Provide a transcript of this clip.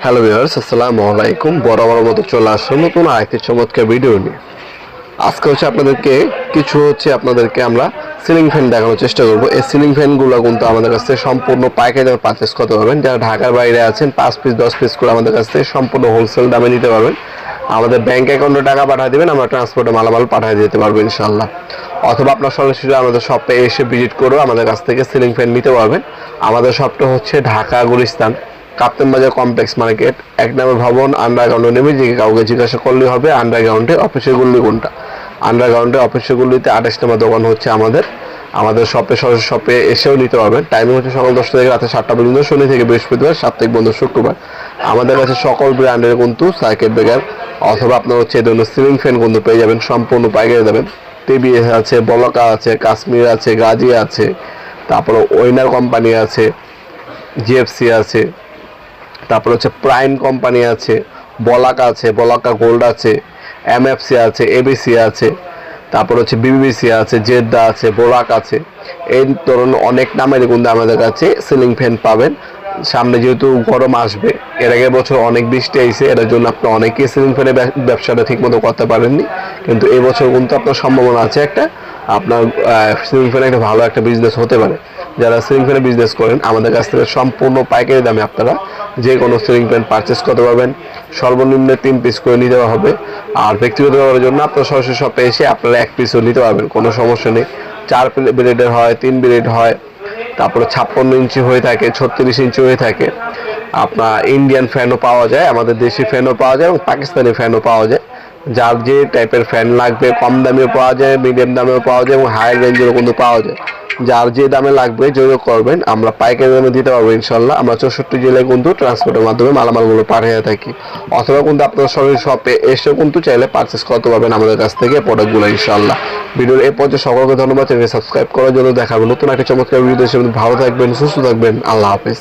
Hello viewers, আসসালামু আলাইকুম। বরাবর মতো চলে আসলাম নতুন আরেকটি চমৎকার ভিডিও নিয়ে। আজকে আপনাদেরকে আমরা সিলিং ফ্যান দেখানোর চেষ্টা করব। এই সিলিং ফ্যানগুলো কিন্তু আমাদের কাছ থেকে সম্পূর্ণ পাইকারি দামে পারচেস করতে পারবেন। যারা ঢাকার বাইরে আছেন 5 পিস 10 পিস করে আমাদের কাছ থেকে সম্পূর্ণ হোলসেল দামে নিতে পারবেন। আমাদের ব্যাংক অ্যাকাউন্টে টাকা পাঠিয়ে দেবেন, আমরা ট্রান্সপোর্টে মালামাল পাঠিয়ে দিতে পারবো ইনশাআল্লাহ। অথবা আপনার সরাসরি আমাদের শপে এসে ভিজিট করেও আমাদের কাছ থেকে সিলিং ফ্যান নিতে পারবেন। আমাদের শপটা হচ্ছে ঢাকা গুলিস্তান কাপ্তান বাজার কমপ্লেক্স মার্কেট, 1 নম্বর ভবন, আন্ডারগ্রাউন্ডে নেমে কাউকে জিজ্ঞাসা করলেই হবে আন্ডারগ্রাউন্ডে অফিসের গুলি কোনটা। আন্ডারগ্রাউন্ডে অফিসের গুলিতে 28 নম্বর দোকান হচ্ছে আমাদের সরাসরি শপে এসেও নিতে পারবেন। টাইমিং হচ্ছে সকাল 10টা থেকে রাতে 7টা পর্যন্ত, শনি থেকে বৃহস্পতিবার, সাপ্তাহিক বন্ধ শুক্রবার। আমাদের কাছে সকল ব্র্যান্ডের কিন্তু সার্কিট ব্রেকার অথবা আপনার হচ্ছে এই ধরনের সিলিং ফ্যান কিন্তু পেয়ে যাবেন সম্পূর্ণ পাইকারি দেবেন। টিভিএস আছে, বলকা আছে, কাশ্মীর আছে, গাজি আছে, তারপরে ওয়েনার কোম্পানি আছে, জিএফসি আছে, তারপর হচ্ছে প্রাইম কোম্পানি আছে, বলাকা গোল্ড আছে, এমএফসি আছে, এবিসি আছে, তারপর হচ্ছে বিবিসি আছে, জেদ্দা আছে, বোরাক আছে। এই ধরনের অনেক নামের কিন্তু আমাদের কাছে সিলিং ফ্যান পাবেন। সামনে যেহেতু গরম আসবে, এর আগের বছর অনেক বৃষ্টি আইছে, এর জন্য আপনি অনেকেই সিলিং ফ্যানের ব্যবসাটা ঠিকমতো করতে পারেননি, কিন্তু এই বছর কিন্তু আপনার সম্ভাবনা আছে একটা আপনার সিলিং ফ্যানে একটা ভালো একটা বিজনেস হতে পারে। যারা সিলিং ফ্যানের বিজনেস করেন আমাদের কাছ থেকে সম্পূর্ণ পাইকারি দামে আপনারা যে কোনো সিলিং ফ্যান পারচেস করতে পারবেন। সর্বনিম্ন 3 পিস করে নিতে হবে। আর ব্যক্তিগত ব্যবহারের জন্য আপনার সরাসরি শপে এসে আপনারা 1 পিসও নিতে পারবেন, কোনো সমস্যা নেই। 4 ব্লেডের হয়, 3 ব্লেড হয়, তারপরে 56 ইঞ্চি হয়ে থাকে, 36 ইঞ্চি হয়ে থাকে। আপনার ইন্ডিয়ান ফ্যানও পাওয়া যায়, আমাদের দেশি ফ্যানও পাওয়া যায় এবং পাকিস্তানি ফ্যানও পাওয়া যায়। যার যে টাইপের ফ্যান লাগবে, কম দামেও পাওয়া যায়, মিডিয়াম দামেও পাওয়া যায় এবং হাই রেঞ্জেরও কিন্তু পাওয়া যায়। যার যে দামে লাগবে যোগাযোগ করবেন, আমরা পাইকারি দামে দিতে পারবো ইনশাল্লাহ। আমরা 64 জেলায় কিন্তু ট্রান্সপোর্টের মাধ্যমে মালামালগুলো পাঠিয়ে থাকি। অথবা কিন্তু আপনার সরাসরি শপে এসেও কিন্তু চাইলে পারচেস করতে পারবেন আমাদের কাছ থেকে প্রোডাক্টগুলো ইনশাল্লাহ। ভিডিওর এই পর্যায়ে সকলকে ধন্যবাদ। চ্যানেল সাবস্ক্রাইব করার জন্য দেখাবেন নতুন একটা চমৎকার ভিডিও। ভালো থাকবেন, সুস্থ থাকবেন, আল্লাহ হাফেজ।